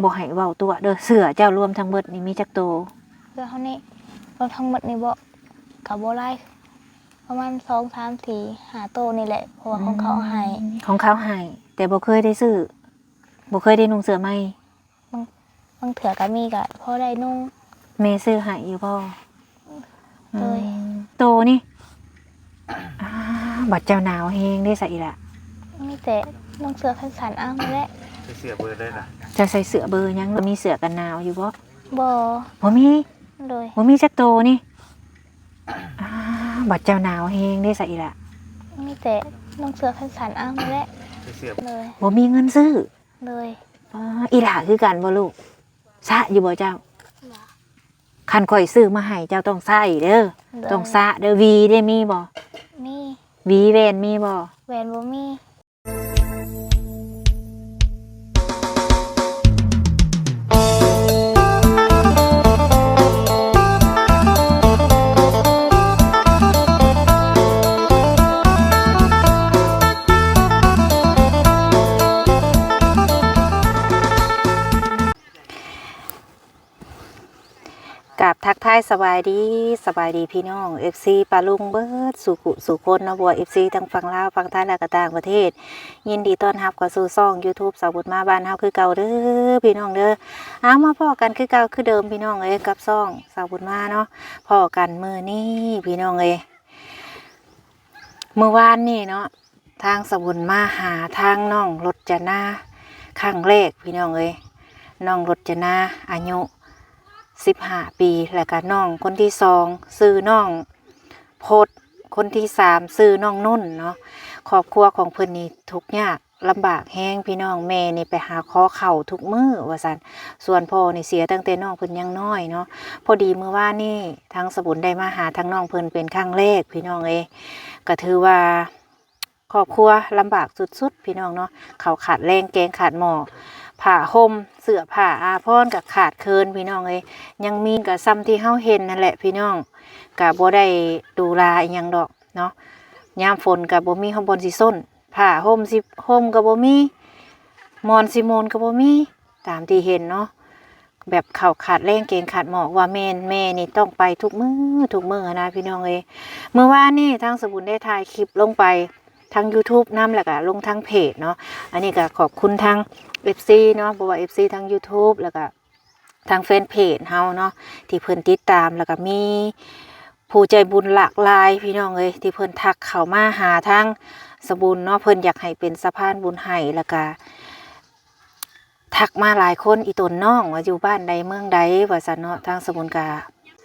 บ่ให้เว้าตัวเด้อเสือเจ้ารวมทั้งเบิดนี่มีจักโตเสื้อเขานี่รวมทั้งหมดนี่บ่กับบ่ไล่ประมาณ2 3 4 5โตนี่แหละเพราะว่าของเขาให้ของเขาให้แต่บ่เคยได้ซื้อบ่เคยได้นุ่งเสื้อใหม่บางเถื่อก็มีก็พอได้นุ่งแม่ซื้อให้อยู่บ่เลยโตนี่บัดเจ้าหนาวแฮงได้ใส่ล่ะมีแต่นุ่งเสื้อแขนสั้นอ้างมาแล้วเสื้อเบอร์ได้ล่ะจะใส่เสื้อเบอร์ยังมีเสื้อกันหนาวอยู่บ่บ่มีเลยบ่มีจักโตนี่บัดเจ้าหนาวแฮงได้ใส่ล่ะมีแต่นุ่งเสื้อแขนสั้นอ้างมาแล้วเสื้อเลยบ่มีเงินซื้อเลยอีหล่าคือกันบ่ลูกซะอยู่บ่เจ้าคันข่อยซื้อมาให้เจ้าต้องใส่เด้อต้องซะเด้อวีได้มีบ่มีวีแวนมีบ่แวนบ่มีกับทักทายสบายดีพี่น้อง FC ปาลุงเบิดสุคนนะบัว FC ทั้งฝั่งลาวฝั่งไทยและก็ต่างประเทศยินดีต้อนรับเข้าสู่ช่อง YouTube สาวบุญมาบ้านเฮาคือเก่าเด้อพี่น้องเด้อเอามาพ้อกันคือเก่าคือเดิมพี่น้องเอ้ยกับช่องสาวบุญมาเนาะพ้อกันมื้อนี้พี่น้องเอ้ยเมื่อวานนี่เนาะทางสาวบุญมาหาทางน้องรจนาครั้งแรกพี่น้องเอ้ยน้องรจนาอายุ15 ปีแล้วก็น้องคนที่2ชื่อน้องพดคนที่3ชื่อน้องนุ่นเนาะครอบครัวของเพิ่นนี่ทุกข์ยากลำบากแห้งพี่น้องแม่นี่ไปหาขอข้าวทุกมื้อว่าซั่นส่วนพ่อนี่เสียตั้งแต่น้องเพิ่นยังน้อยเนาะพอดีเมื่อวานนี่ทางสบุญได้มาหาทางน้องเพิ่นเป็นครั้งแรกพี่น้องเอ้ยก็ถือว่าครอบครัวลำบากสุดๆพี่น้องเนาะข้าวขาดแรงแกงขาดหม้อผ้าห่มเสื้อผ้าอาภรณ์กับขาดเคินพี่น้องเอ้ยยังมีกับซ้ำที่เฮาเห็นนั่นแหละพี่น้องกับบ่ได้ดูแลอีหยังดอกเนาะยามฝนกับบ่มีห่มบนสิส้นผ้าห่มสิห่มกับบ่มีมอนสิมอนกับบ่มีตามที่เห็นเนาะแบบข้าวขาดแรงเกงขาดหมอกว่าแม่นี่ต้องไปทุกมื้อนะพี่น้องเอ้ยเมื่อวานนี่ทางสบุญได้ถ่ายคลิปลงไปทาง YouTube นำแล้วก็ลงทางเพจเนาะอันนี้ก็ขอบคุณทางFC เนาะบอกว่า FC ทั้ง YouTube แล้วก็ทางแฟนเพจเฮาเนาะที่เพิ่นติดตามแล้วก็มีผู้ใจบุญหลากหลายพี่น้องเอ้ยที่เพิ่นทักเข้ามาหาทางสบุญเนาะเพิ่นอยากให้เป็นสะพานบุญให้แล้วก็ทักมาหลายคนอีตนน้องว่าอยู่บ้านใดเมืองใดว่าซั่นเนาะทางสบุญก็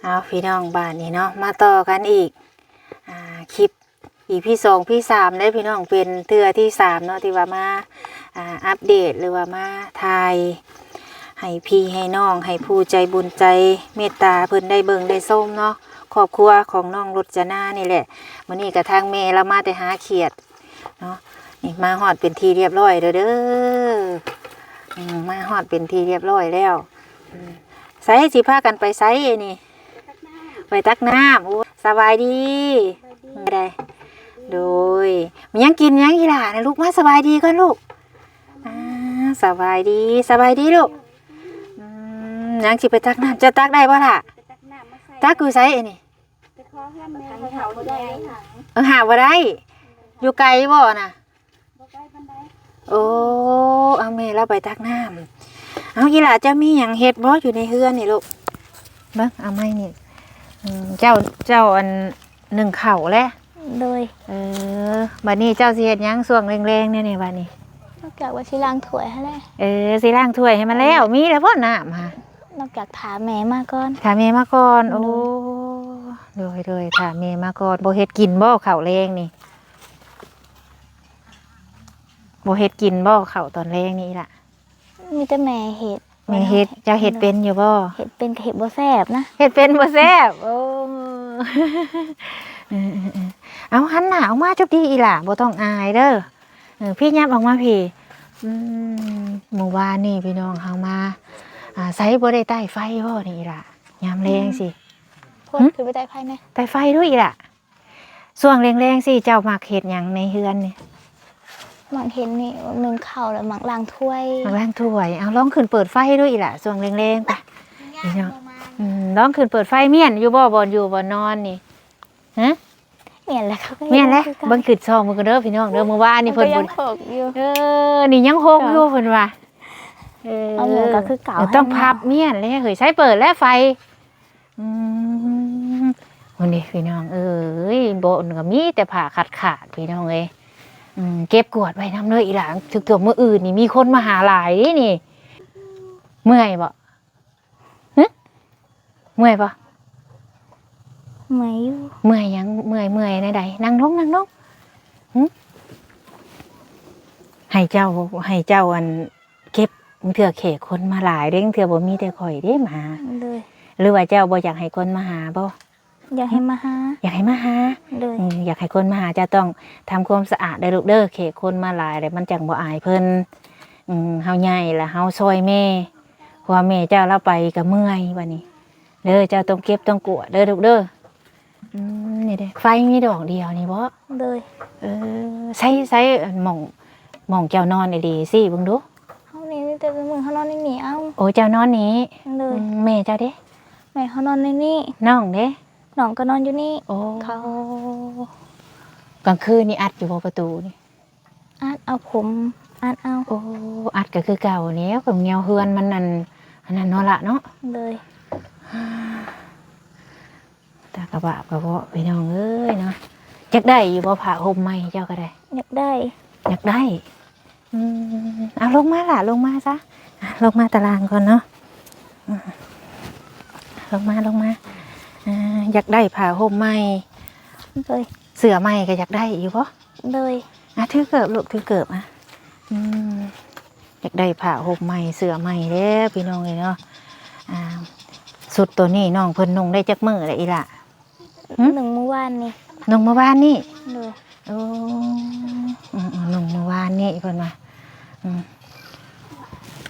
เอาพี่น้องบ้านนี้เนาะมาต่อกันอีกคลิปEP 2 EP 3ได้พี่น้องเป็นเทื่อที่3เนาะที่ว่ามาอัปเดตหรือว่ามาทายให้พี่ให้น้องให้ผู้ใจบุญใจเมตตาเพิ่นได้เบิ่งได้ส้มเนาะครอบครัวของน้องรจนานี่แหละมื้อนี้ก็ทางแม่เรามาแต่หาเขียดเนาะนี่มาฮอดเป็นที่เรียบร้อยเด้อมาฮอดเป็นที่เรียบร้อยแล้วไสสิพากันไปไสนี่ไปตักน้ำโอ้สบายดีได้โดยมียังกินยังอีหล่านะลูกมาสบายดีก่อนลูกสบายดีลูกยังสิไปตักน้ำจะตักได้บ่ล่ะตักกูใส่ไอ้นี่หาบ่ได้อยู่ไกลบ่น่ะโอ้เอาแม่เราไปตักน้ำเอาอีหล่าจะมีหยังเฮ็ดบ่อยู่ในเฮือนนี่ลูกเบิ่งเอาไม้นี่เจ้าอันหนึ่งเข่าแล้วโดยบัดนี้เจ้าสิเฮ็ดหยังช่วงแรงๆเนี่ยบัดนี้นอกจากว่าสิล้างถ้วยให้แล้วสิล้างถ้วยให้มันแล้วมีแล้วบ่น้ำค่ะนอกจากถามแม่มาก่อนโอ้โดยถามแม่มาก่อนบ่เฮ็ดกินบ่ข้าวแรงนี่บ่เฮ็ดกินบ่ข้าวตอนแรงนี่ล่ะมีแต่แม่เฮ็ดเจ้าเฮ็ดเป็นอยู่บ่เฮ็ดเป็นเฮ็ดบ่แซ่บนะเฮ็ดเป็นบ่แซ่บโอ้เอาหันหน้าออกมาจบดีอีหล่ะบ่ต้องอายเด้อพี่ยับออกมาพี่เมื่อวานนี่พี่น้องเฮามาใส่บ่ได้ใต้ไฟบ่นี่ล่ะยามแรงสิพ่นคือไปใต้ไฟแน่ใต้ไฟด้วยอีล่ะช่วงแรงๆสิเจ้ามักเฮ็ดหยังในเฮือนนี่ หมักเห็นนี่นึ่งข้าวแล้วหมักล้างถ้วย มาล้างถ้วยเอาลองขึ้นเปิดไฟด้วยอีหล่ะส่วงแรงๆไปนี่เนาะลองขึ้นเปิดไฟเมียนอยู่บ่บ่อยู่บ่นอนนี่ฮะ เมียนแล้วเขาก็ เมียนแล้ว คือกั เบิ่งขึ้นซองมื้อกันเด้อพี่น้องเด้อมื้อวานนี่ เพิ่ เพิ่ น น ก็ บ่ ยังโขกอยู่ นี่ยังโฮกอยู่เพิ่นว่าเอาเมียนก็คือเก่า ต้อง ให้ พับเมียนเลยเฮ้ยใช้เปิดแล้วไฟอืมวันนี้พี่น้องเอ้ยบ่นก็มีแต่ผ้าขาดพี่น้องเอ้ยเก็บกวาดไว้นำเลยอีหลังถึงเกือบมื้ออื่นนี่มีคนมาหาหลายเด้นี่ เมื่อยบ่ฮะเมื่อยบ่ เหมือนอยู่ เมื่อยยังเมื่อยในใดนั่งลงหึให้เจ้าอันเก็บเถื่อเขกคนมาหลายเด้งเถื่อบ่มีแต่ข่อยเด้มา เลย หรือว่าเจ้าบ่อยากให้คนมาหาบ่ อยากให้มาหา อยากให้มาหา เลย อยากให้คนมาหาจะต้องทำความสะอาดได้ลูกเด้อเขกคนมาหลายเลยมันจังบ่อายเพิ่นเฮาใหญ่ละเฮาซอยแม่เพราะว่าแม่เจ้าเราไปก็เมื่อยบัดนี้เด้อเจ้าต้องเก็บต้องกวาดเด้อลูกเด้อนี่เด้อไฟมีดอกเดียวนี่บ่ เลย ใช้หม่องเจ้านอนดีๆสิเบิ่งดู เขานี่มีแต่มึงเขานอนในนี่เอ้า โอ้เจ้านอนนี้ เลย แม่เจ้าเด้ แม่เขานอนในนี่ น้องเด้ น้องก็นอนอยู่นี่ โอ้ เขา กลางคืนนี่อัดอยู่บ่ประตูนี่ อาดเอาผมอาดเอา โอ้อัดก็คือเก่าแล้วกับแนวเฮือนมันนั่นอันนั้นเนาะละเนาะ เลย ตากระบะกระเพาะพี่น้องเอ้ยเนาะอยากได้อยู่บ่ผ้าห่มใหม่เจ้าก็ได้ อยากได้ อยากได้เอาลงมาล่ะลงมาซะลงมาตารางก่อนเนาะลงมาอยากได้ผ้าห่มใหม่ เลย เสื้อใหม่ก็อยากได้อยู่บ่ เลย ถือเกิบลูกถือเกิบอยากได้ผ้าห่มใหม่เสื้อใหม่เด้อพี่น้องเลยเนาะสุดตัวนี้น้องเพิ่นนุ่งได้จักมื้อเลยอีหล่ะ หนึ่งเมื่อวานนี่ นุ่งเมื่อวานนี่ เลย โอ้นุ่งเมื่อวานนี่เพิ่นว่า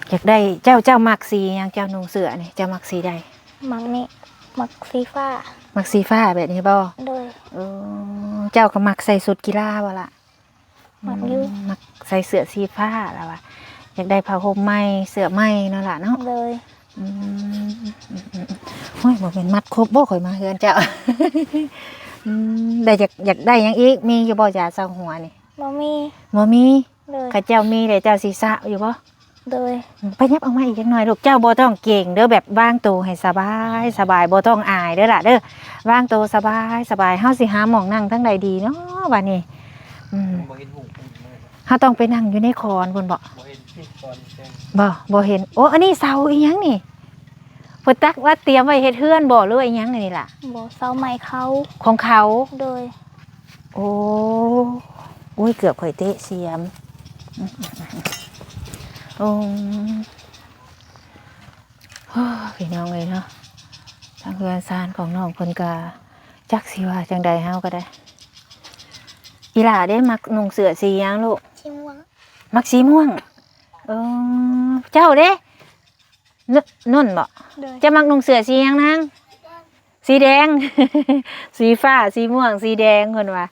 อยากได้เจ้ามักสีหยังเจ้านุ่งเสื้อนี่เจ้ามักสีใด มักนี่มักสีฟ้า มักสีฟ้าแบบนี้บ่ เลย เจ้าก็มักใส่สุดกีฬาบ่ล่ะ มักอยู่ มักใส่เสื้อสีฟ้าแล้วว่ะอยากได้ผ้าห่มใหม่เสื้อใหม่เนาะล่ะเนาะ เลย โอ้ยบอกเป็นมัดครบบ่ข่อยมาเฮือนเจ้า ได้อยากได้หยังอีกมีอยู่บ่จ่าเซาหัวนี่ บ่มี บ่มี เลย ข้าเจ้ามีแต่เจ้าสิสะอยู่บ่ เลย ไปยับออกมาอีกจักหน่อยลูกเจ้าบ่ต้องเก่งเด้อแบบวางตัวให้สบายบ่ต้องอายเด้อล่ะเด้อวางตัวสบายเฮาสิหาหม่องนั่งทั้งใดดีเนาะบัดนี้บ่เห็นหู เฮาต้องไปนั่งอยู่ในคอนพุ่นบ่ บ่เห็นที่ตอนแจ้ง บ่เห็นโอ้อันนี้เสาอีหยังนี่เพิ่นตักว่าเตรียมไว้เฮ็ดเฮือนบ่หรือว่าอีหยังนี่ล่ะ บ่เสาไม้เขา ของเขา เลย โอ้อุ้ยเกือบข่อยเตะเสียมโอ้พี่น้องเลยเนาะทางเรือนซานของน้องเพิ่นก็จักสิว่าจังใดเฮาก็ได้อีหล่าได้มักนุ่งเสื้อสีหยังลูก ชิมวะ มักสีม่วงเจ้าเด้นุ่นบ่ เลย จะมักนุ่งเสื้อสีหยังนางสีแดง สีฟ้าสีม่วงสีแดงเพิ่นว่า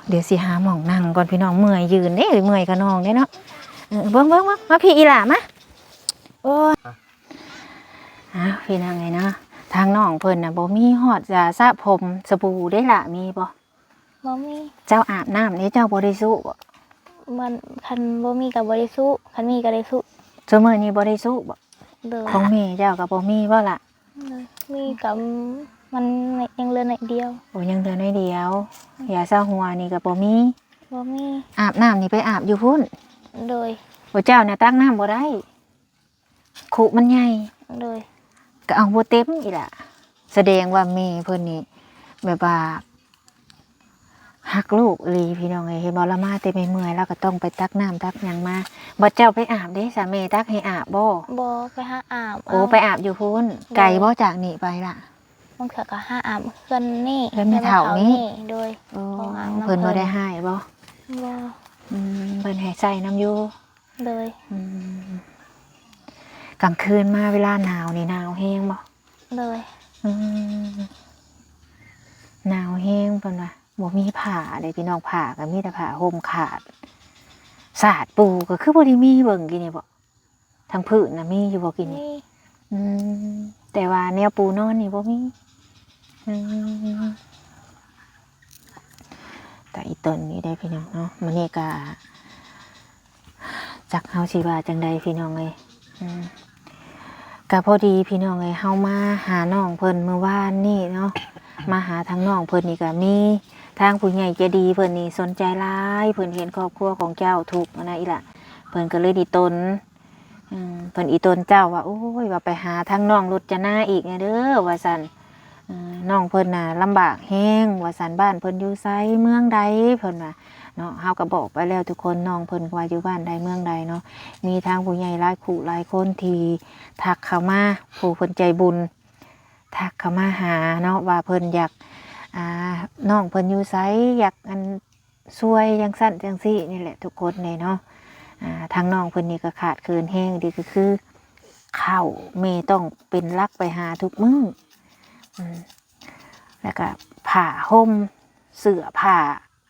เดี๋ยวสิหาหม่องนั่งก่อนพี่น้องเมื่อยยืนเด้เมื่อยกับน้องเด้เนาะเบิ่งมาพี่อีหล่ามาโอ้ยพี่นางไงเนาะทางน้องเพิ่นน่ะบ่มีฮอดยาสระผมสบู่ได้ล่ะมีบ่ บ่มี เจ้าอาบน้ำนี่เจ้าบ่ได้สู้บ่ มันคันบ่มีกับบริสุคันมีก็ได้สุ ซุมื้อนี้บ่ได้สู้บ่ เลย ของแม่เจ้าก็บ่มีบ่ล่ะ เลยมีกับมันยังเหลือหน่อยเดียว โอ้ยังเดือนน้อยเดียวยาสระหัวนี่ก็บ่มี บ่มี อาบน้ำนี่ไปอาบอยู่พุ่น เลย บ่เจ้าน่ะตักน้ำบ่ได้ขุมันใหญ่ เลย ก็เอาบ่เต็มอีหล่ะแสดงว่าแม่เพิ่นนี่แบบว่าฮักลูกอีหลีพี่น้องเอ้ยเห็นบ่ละมาแต่ไม่เมื่อยแล้วก็ต้องไปตักน้ำตักหยังมาบ่เจ้าไปอาบเด้สามีตักให้อาบบ่ บ่ไปหาอาบ โอ้ไปอาบอยู่พุ่นไกลบ่จากนี่ไปล่ะ มันเถื่อก็หาอาบเพื่อนนี่ เพื่อนแม่เฒ่านี่ โดย โอ้ ของอาบน้ำ เพิ่นบ่ได้ให้บ่ บ่ เพิ่นให้ใส่น้ำอยู่ เลย กลางคืนมาเวลาหนาวนี่หนาวแห้งบ่ เลย หนาวแห้งเพิ่นว่า บ่มีผ้าเลยพี่น้องผ้าก็มีแต่ผ้าห่มขาดสาดปูก็คือบ่ได้มีเบิ่งกินนี่บ่ทางพื้นน่ะมีอยู่บ่กินนี่ นี่ อืมแต่ว่าแนวปูนอนนี่บ่มีอืมแต่อีต้นนี้ได้พี่น้องเนาะมื้อนี้ก็จักเฮาสิว่าจังใดพี่น้องเอ้ยก็พอดีพี่น้องเอ้ยเฮามาหาน้องเพิ่นเมื่อวานนี่เนาะมาหาทางน้องเพิ่นนี่ก็มีทางผู้ใหญ่ใจดีเพิ่นนี่สนใจหลายเพิ่นเห็นครอบครัวของเจ้าทุกข์นะอีหล่ะเพิ่นก็เลยดีตนเพิ่นอีตนเจ้าว่าโอ้ยว่าไปหาทางน้องรจนาอีกไงเด้อว่าซั่นน้องเพิ่นน่ะลำบากแฮงว่าซั่นบ้านเพิ่นอยู่ไสเมืองใดเพิ่นว่าเนาะเฮาก็บอกไปแล้วทุกคนน้องเพิ่นว่าอยู่บ้านใดเมืองใดเนาะมีทางผู้ใหญ่หลายคู่หลายคนที่ทักเข้ามาผู้เพิ่นใจบุญทักเข้ามาหาเนาะว่าเพิ่นอยากน้องเพิ่นอยู่ไสอยากอันช่วยจังซั่นจังซี่นี่แหละทุกคนเลยเนาะทางน้องเพิ่นนี่ก็ขาดเคินแห้งดีก็คือข้าวเมต้องเป็นลักไปหาทุกมื้อแล้วก็ผ้าห่มเสื้อผ้า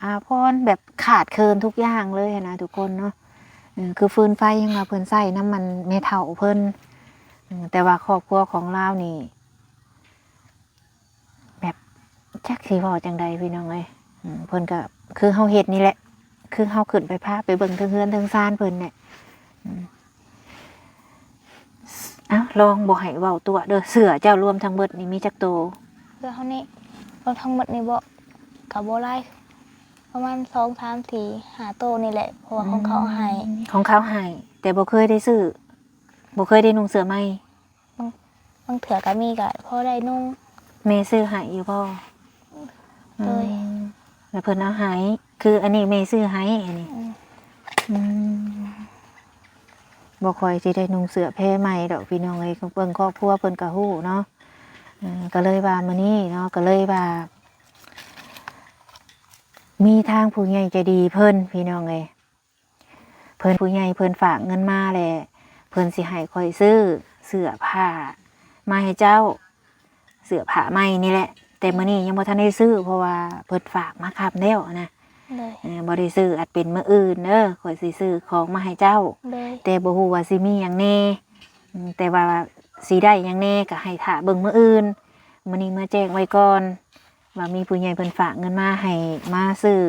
อาภรณ์แบบขาดเคินทุกอย่างเลยนะทุกคนเนาะคือฟืนไฟยังมาเพิ่นใส่น้ำมันเมเท่าเพิ่นแต่ว่าครอบครัวของเรานี่แบบจักสิเว้าจังใดพี่น้องเอ้ยเพิ่นก็คือเฮาเฮ็ดนี่แหละคือเฮาขึ้นไปพาไปเบิ่งเทิงเฮือนเทิงซ่านเพิ่นเนี่ยลองบ่ให้เว้าตัวเด้อเสือเจ้ารวมทั้งเบิดนี่มีจักโต เพื่อเขานี่เราทั้งหมดนี่บ่กับบ่ไล่ประมาณ2 3 4 5โตนี่แหละเพราะว่าของเขาให้ ของเขาให้แต่บ่เคยได้ซื้อบ่เคยได้นุ่งเสื้อใหม่ บางเถื่อก็มีก็พอได้นุ่ง แม่ซื้อให้อยู่บ่ เลย แล้วเพิ่นเอาให้คืออันนี้แม่ซื้อให้อันนี้บ่ค่อยสิได้นุ่งเสื้อแพรใหม่ดอกพี่น้องเอ้ยเบิ่งครอบครัวเพิ่นก็ฮู้เนาะก็เลยว่ามื้อนี้เนาะก็เลยว่ามีทางผู้ใหญ่ใจดีเพิ่นพี่น้องเอ้ยเพิ่นผู้ใหญ่เพิ่นฝากเงินมาแหละเพิ่นสิให้ข่อยซื้อเสื้อผ้ามาให้เจ้าเสื้อผ้าใหม่นี่แหละแต่มื้อนี้ยังบ่ทันได้ซื้อเพราะว่าเพิ่นฝากมาครับแล้วนะ เลย บ่ได้ซื้ออาจเป็นมื้ออื่นเด้อข่อยสิซื้อของมาให้เจ้า เลย แต่บ่ฮู้ว่าสิมีหยังแน่แต่ว่าสิได้หยังแน่ก็ให้ท่าเบิ่งมื้ออื่นมื้อนี้มาแจ้งไว้ก่อนว่ามีผู้ใหญ่เพิ่นฝากเงินมาให้มาซื้อ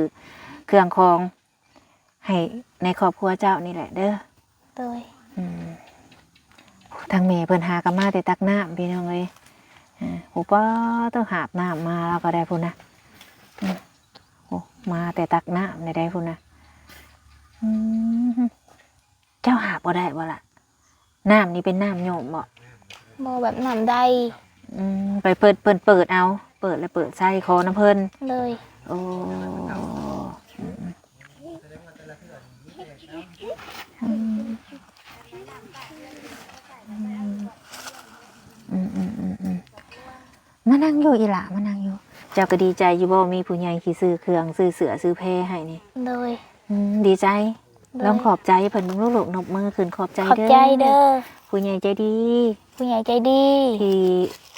เครื่องของให้ในครอบครัวเจ้านี่แหละเด้อ เลย ทางแม่เพิ่นหากันมาแต่ตักน้ำพี่น้องเอ้ยโอ้ป้าต้องหาบน้ำมาแล้วก็ได้พุ่นนะโอ้มาแต่ตักน้ำได้พุ่นนะเจ้าหาบบ่ได้บ่ล่ะน้ำนี่เป็นน้ำโยมบ่ บ่แบบน้ำได้ ไปเปิดเอาเปิดแล้วเปิดใส่คอน้ำเพิ่น เลย โอ้มานั่งอยู่อีหล่ะมานั่งอยู่เจ้าก็ดีใจอยู่บ่มีผู้ใหญ่ที่ซื้อเครื่องซื้อเสื้อซื้อแพรให้นี่ เลย ดีใจ เลย ลองขอบใจเพิ่นเบิ่งลูกๆนบมือขึ้นขอบใจ ขอบ เด้อ ใจเด้อ ผู้ใหญ่ใจดี ผู้ใหญ่ใจดี ที่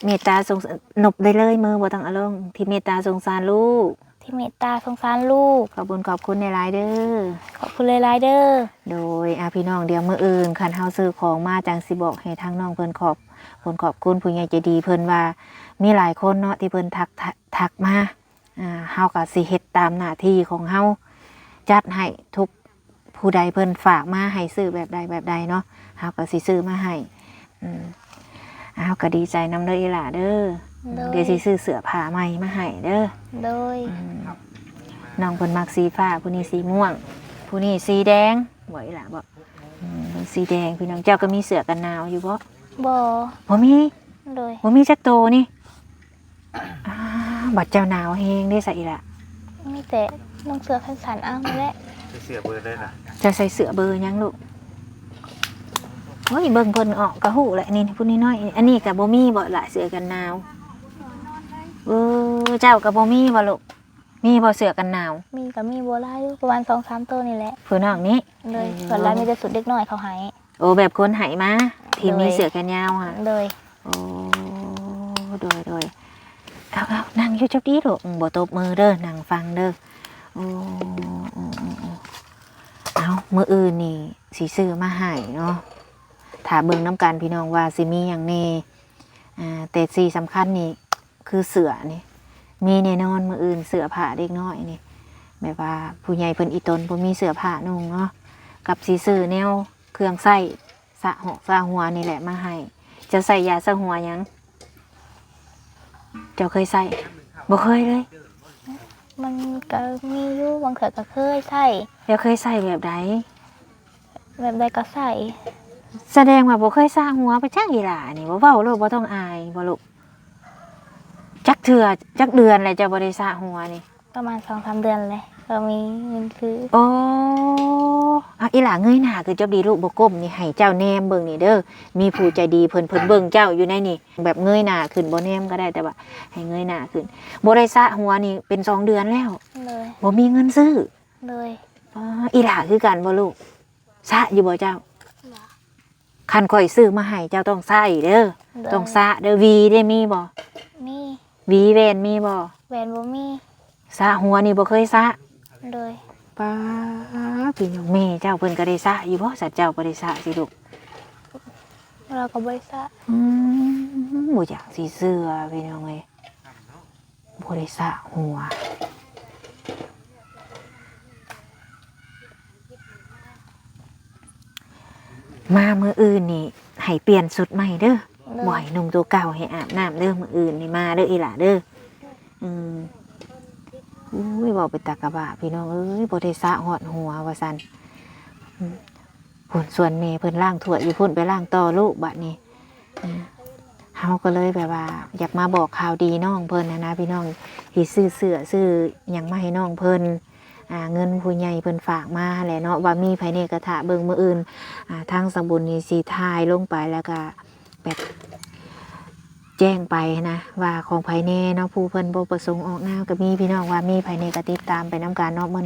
เมตตาสงสารนบได้เลยมือบ่ต้องเอาลงที่เมตตาสงสารลูก ที่เมตตาสงสารลูก ขอบคุณขอบคุณในหลายๆเด้อ ขอบคุณหลายๆเด้อ โดยพี่น้องเดี๋ยวมื้ออื่นคันเฮาซื้อของมาจังสิบอกให้ทางน้องเพิ่นขอบคุณผู้ใหญ่ใจดีเพิ่นว่ามีหลายคนเนาะที่เพิ่นทักมาเฮาก็สิเฮ็ดตามหน้าที่ของเฮาจัดให้ทุกผู้ใดเพิ่นฝากมาให้ซื้อแบบใดเนาะเฮาก็สิซื้อมาให้เฮาก็ดีใจนำเด้ออีหล่าเด้อเดี๋ยวสิซื้อเสื้อผ้าใหม่มาให้เด้อ เลย น้องเพิ่นมักสีฟ้าผู้นี้สีม่วงผู้นี้สีแดงบ่อีหล่าบ่สีแดงพี่น้องเจ้าก็มีเสื้อกันหนาวอยู่บ่ บ่ บ่มี เลย บ่มีจักโตนี่บัดเจ้าหนาวแฮงได้ซะอีหล่ะ มีแต่น้องเสือขันๆอ้าวนั่นแหละ เสียเบอร์ได้นะ จะใส่เสื้อเบอร์หยังลูกโอ้ยเบิ่งเพิ่นออกก็ฮู้แหละนี่ผู้นี้น้อยอันนี้ก็บ่มีบ่ล่ะเสื้อกันหนาวเจ้าก็บ่มีบ่ลูกมีบ่เสื้อกันหนาว มีกับมีบัวลายอยู่ประมาณ2-3ตัวนี่แหละ ผู้น้องนี้ เลยส่วนลายมีแต่สุดเด็กน้อยเขาให้ โอ้แบบคนไหมาที่มีเสื้อแขนยาวค่ะ เลย โอ้โดยเอา เอานั่งอยู่จักดีลูกบ่ตบมือเด้อนั่งฟังเด้อโอ้เอามื้ออื่นนี่สิซื้อมาให้เนาะถ้าเบิ่งน้ำกันพี่น้องว่าสิมีหยังแน่แต่สิ่งสำคัญนี่คือเสื้อนี่มีแน่นอนมื้ออื่นเสื้อผ้าเด็กน้อยนี่แบบว่าผู้ใหญ่เพิ่นอีตนบ่มีเสื้อผ้านุ่งเนาะกับสิซื้อแนวเครื่องใช้สระหอกสระหัวนี่แหละมาให้จะใส่ยาสระหัวหยังเจ้าเคยใส่บ่เคยเลย มันก็มีอยู่บางเทื่อก็เคยใส่ แล้วเคยใส่แบบใด แบบใดก็ใส่ แสดงว่าบ่เคยสร้างหัวไปจักอีหล่านี่บ่เว้าโลกบ่ต้องอายบ่ลูกจักเทื่อจักเดือนแล้วเจ้าบ่ได้สร้างหัวนี่ ประมาณ 2-3 เดือนเลยก็มีเงินซื้อ โอ้อะอีหล่าเงยหน้าคือเจ้าดีลูกบ่ก้มนี่ให้เจ้าแนมเบิ่งนี่เด้อมีผู้ใจดีเพิ่นเบิ่งเจ้าอยู่ในนี่แบบเงยหน้าขึ้นบ่แนมก็ได้แต่ว่าให้เงยหน้าขึ้นบ่ได้สร้างหัวนี่เป็น2 เดือนแล้ว เลย บ่มีเงินซื้อ เลย อ๋ออีหล่าคือกันบ่ลูกสระอยู่บ่เจ้าคันข่อยซื้อมาให้เจ้าต้องใส่เด้อต้องสระเด้อวีได้มีบ่ มี วีแวนมีบ่ แหวนบ่มี สระหัวนี่บ่เคยสระ เลย ป้าพี่น้องแม่เจ้าเพิ่นก็ได้สระอยู่บ่สัตว์เจ้าบ่ได้สระสิลูก เราก็บริษัท บ่อยากสิเชื่อพี่น้องเอ้ยบ่ได้สระหัวมามื้ออื่นนี่ให้เปลี่ยนชุดใหม่เด้อบ่ให้นุ่งตัวเก่าให้อาบน้ำเด้อมื้ออื่นนี่มาเด้ออีหล่าเด้ออุ้ยบอกไปตากะบะพี่น้องเอ้ยบ่ได้สระหอดหัวว่าซั่นพุ่นส่วนแม่เพิ่นล้างถ้วยอยู่พุ่นไปล้างต่อลูกบัดนี้เฮาก็เลยแบบว่าอยากมาบอกข่าวดีน้องเพิ่นนะพี่น้องที่ซื้อเสื้อซื้อหยังมาให้น้องเพิ่นเงินผู้ใหญ่เพิ่นฝากมาแหละเนาะว่ามีภายในกระทะเบิ่งมื้ออื่นทางสมบุญนี่สิถ่ายลงไปแล้วก็แบบแจ้งไปนะว่าของภายในเนาะผู้เพิ่นบ่ประสงค์ออกนามก็มีพี่น้องว่ามีภายในก็ติดตามไปนํกันเนาะมัน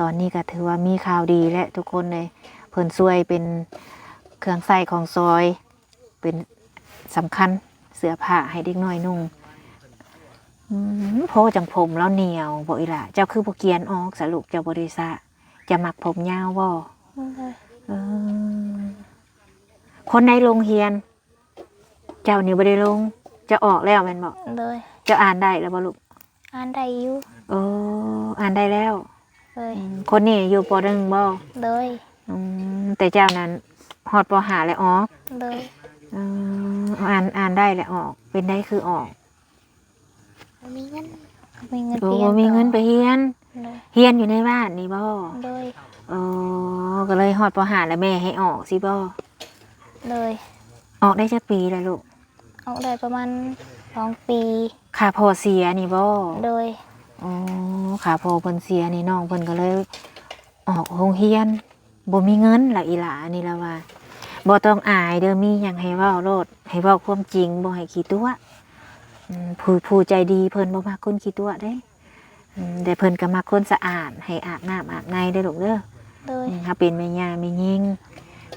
ตอนนี้ก็ถือว่ามีข่าวดีและทุกคนเลยเพิ่นช่วยเป็นเครื่องใช้ของซอยเป็นสำคัญเสื้อผ้าให้เด็กน้อยนุ่งเพราะจังผมแล้วเหนียวบ่อีหล่ะเจ้าคือบ่เกียนออกสรุปเจ้าบ่ได้สระจะมักผมยาวบ่ เลย คนในโรงเรียนเจ้านี่บ่ได้ลงจะออกแล้วแม่นบ่ เลย จะอ่านได้แล้วบ่ลูก อ่านได้อยู่ อ่านได้แล้ว เลย คนนี้อยู่ป .1 บ่ เลย แต่เจ้านั้นฮอดป .5 แล้วออก เลย อ่านได้แล้วออกเป็นได้คือออก มีเงินมีเงิน โอ้ เรียน มีเงินไปเรียน เลย เรียนอยู่ในบ้านนี่บ่ เลย ก็เลยฮอดป .5 แล้วแม่ให้ออกสิบ่ เลย ออกได้จักปีแล้วลูก ออกได้ประมาณ2 ปี ค่าพ่อเสียนี่บ่ เลย ค่าพ่อเพิ่นเสียนี่น้องเพิ่นก็เลยออกโรงเรียนบ่มีเงินล่ะอีหลานี่ล่ะว่าบ่ต้องอายเด้อมีหยังให้เว้าโลดให้เว้าความจริงบ่ให้ขี้ตัวผู้ใจดีเพิ่นบ่มักคนขี้ตัวเด้แต่เพิ่นก็มักคนสะอาดให้อาบน้ำอาบในเด้อลูกเด้อ เลย ถ้าเป็นแม่ย่าแม่ยิง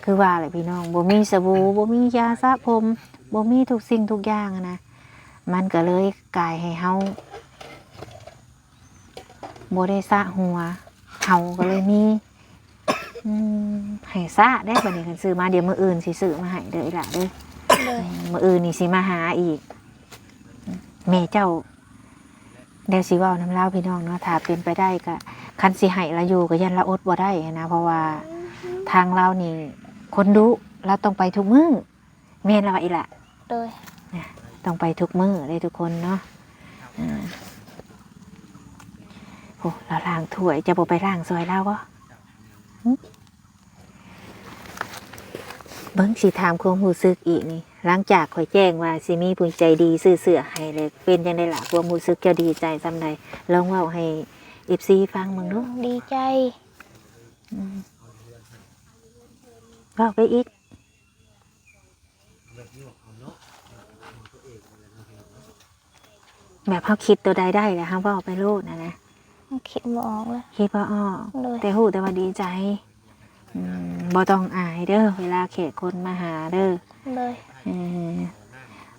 คือว่าแหละพี่น้องบ่มีสบู่บ่มียาสระผมบ่มีทุกสิ่งทุกอย่างอะนะมันก็เลยกลายให้เฮาบ่ได้สระหัวเฮาก็เลยมีให้สระได้บัดนี้คันซื้อมาเดี๋ยวมื้ออื่นสิซื้อมาให้เด้ออีหล่ะเด้อ เลย มื้ออื่นนี่สิมาหาอีกแม่เจ้าเดี๋ยวสิเว้านำลาวพี่น้องเนาะถ้าเป็นไปได้ก็คันสิให้ละอยู่ก็ยันละอดบ่ได้นะเพราะว่าทางเรานี่คนดุเราต้องไปทุกมื้อแม่นแล้วว่าอีหล่ะ เลย ต้องไปทุกมื้อเลยทุกคนเนาะโอ้เราล้างถ้วยจะบ่ไปล้างซอยเราบ่เบิ่งสิถามความรู้สึกอีกนี่หลังจากข่อยแจ้งว่าสิมีผู้ใจดีซื้อเสื้อให้เลยเป็นจังได๋ล่ะความรู้สึกเจ้าดีใจซำใดลองเว้าให้ FC ฟังมึงดู ดีใจ เว้าไปอีกแบบเฮาคิดตัวใดได้แล้วเฮาเว้าไปโลดนะ คิดบ่ออกเลย คิดว่าอ้อ เลย แต่ฮู้แต่ว่าดีใจบ่ต้องอายเด้อเวลาแขกคนมาหาเด้อ เลย เออ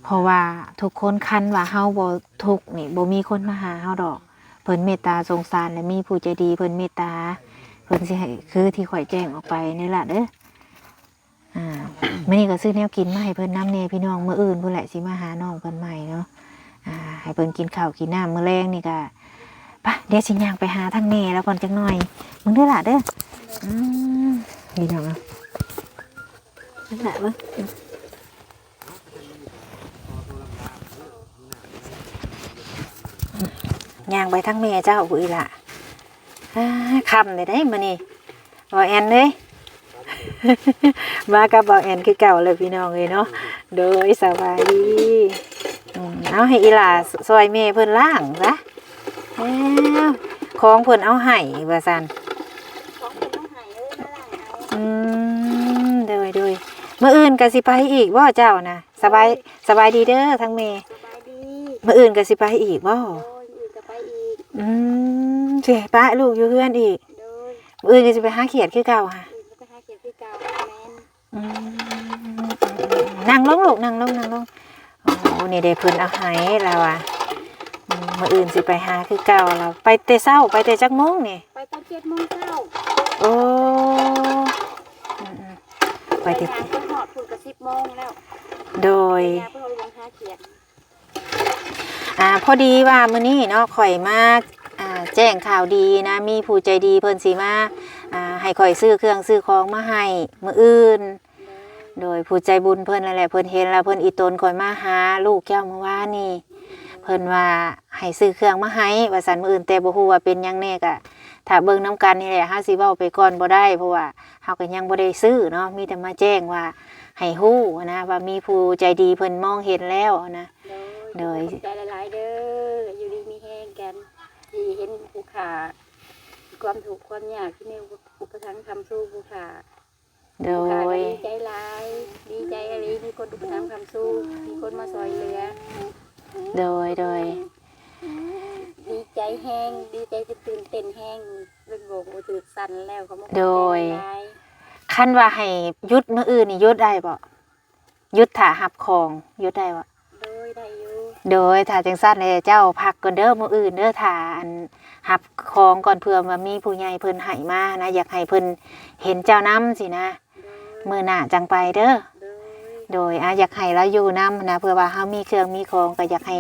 เพราะว่าทุกคนคันว่าเฮาบ่ทุกข์นี่บ่มีคนมาหาเฮาดอกเพิ่นเมตตาสงสารและมีผู้ใจดีเพิ่นเมตตาเพิ่นสิให้คือที่ข่อยแจ้งออกไปนี่ล่ะเด้อมื้อนี้ก็ซื้อแนวกินมาให้เพิ่นนำแน่พี่น้องมื้ออื่นพุ่นแหละสิมาหาน้องเพิ่นใหม่เนาะให้เพิ่นกินข้าวกินน้ำมื้อแลงนี่ก็ไปเดี๋ยวสิย่างไปหาทางแม่แล้วก่อนจักหน่อยมึงเด้อล่ะเด้อพี่น้องนั่นแหละเบิ่งย่างไปทั้งแม่เจ้าบุยละคำเลยได้มานี่บอแอนเลยมากับบอแอนคือเก่าเลยพี่น้องเลยเนาะโดยสบายดีเอาให้อีหล่าซอยเมย์เพิ่นล่างซะของเพิ่นเอาไห้ว่าซันโดยเมื่ออื่นก็สิไปอีกบ่เจ้านะสบายดีเด้อทั้งเมย์เมื่ออื่นก็สิไปอีกบ่สิป้าลูกอยู่เพื่อนอีกอื่นก็จะไปหาเขียดคือเก่าค่ะนั่งลงลูกนั่งลงโอ้นี่เด็กเพิ่นเอาให้เราอ่ะมื่ออื่นสิไปหาคือเก่าเราไปเตะเช้าไปเตะจักโมงนี่ไปตอน7 โมงเช้าโอ้ไปเตะหอดพุ่นก็10 โมงแล้วโดยเพิ่นลงหาเขียดพอดีว่ามื้อนี้เนาะข่อยมาแจ้งข่าวดีนะมีผู้ใจดีเพิ่นสิมาให้ข่อยซื้อเครื่องซื้อของมาให้มื้ออื่นโดยผู้ใจบุญเพิ่นนั่นแหละเพิ่นเห็นแล้วเพิ่นอีตนข่อยมาหาลูกแก้วเมื่อวานนี่เพิ่นว่าให้ซื้อเครื่องมาให้ว่าซั่นมื้ออื่นแต่บ่ฮู้ว่าเป็นหยังแน่ก็ถ้าเบิ่งนํกันนี่แหละเฮาสิเว้าไปก่อนบ่ได้เพราะว่าเฮาก็ยังบ่ได้ซื้อเนาะมีแต่มาแจ้งว่าให้ฮู้นะว่ามีผู้ใจดีเพิ่นมองเห็นแล้วนะโดยใจหลายๆเด้ออยู่ดีมีแฮงกันที่เห็นผู้ขาความถูกข์ความยากที่มีอุปถัมภ์คำสู้ผู้ขาโดยดีใจหลายดีใจอะไรมีคนอุปถัมภ์คำสู้มีคนมาซอยเหลือโดยดีใจแห้งดีใจจะตื่นเต้นแห้งเรื่องโบกตื่นสั่นแล้วเขาโดยคันว่าให้ยุดมื้ออื่นนี่ยุดได้บ่ยุดถ้าหับของยุดได้บ่ได้อยู่โดยถ้าจังซั่นเลยเจ้าพักก่อนเด้อมื้ออื่นเด้อถ้าอันหับของก่อนเพื่อว่ามีผู้ใหญ่เพิ่นให้มานะอยากให้เพิ่นเห็นเจ้านำสินะมื้อหน้าจังไปเด้อโดยอยากให้เราอยู่นำนะเพื่อว่าเฮามีเครื่องมีของก็อยากให้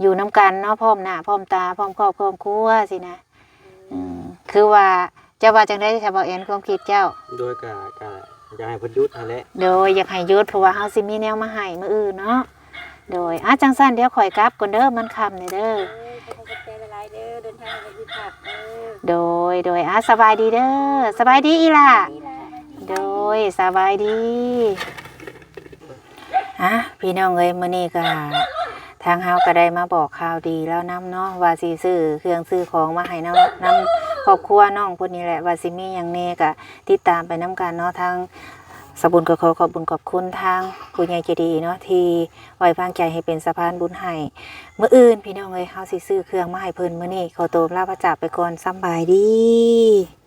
อยู่นำกันเนาะพร้อมหน้าพร้อมตาพร้อมครอบครัวสินะคือว่าเจ้าว่าจังได๋ถ้าบ่แอนความคิดเจ้าโดยก็อยากให้เพิ่นหยุดนั่นแหละโดยอยากให้หยุดเพราะว่าเฮาสิมีแนวมาให้มื้ออื่นเนาะโดยจังซั่นเดี๋ยวข่อยกลับก่อนเด้อมันค่ำนี่เด้อเดินทางไปที่ผักโดยสบายดีเด้อสบายดีอีล่ะโดยสบายดีพี่น้องเอ้ยมื้อนี้ก็ทางเฮาก็ได้มาบอกข่าวดีแล้วนำเนาะว่าสิซื้อเครื่องซื้อของมาให้นำครอบครัวน้องพุ่นนี่แหละว่าสิมีหยังแน่ก็ติดตามไปนำกันเนาะทางสบุญก็ขอบบุญขอบคุณทางผู้ใหญ่ใจดีเนาะที่ไว้วางใจให้เป็นสะพานบุญให้มื้ออื่นพี่น้องเอ้ยเฮาสิซื้อเครื่องมาให้เพิ่นมื้อนี้ขอตัวลาพระจากไปก่อนสำบายดี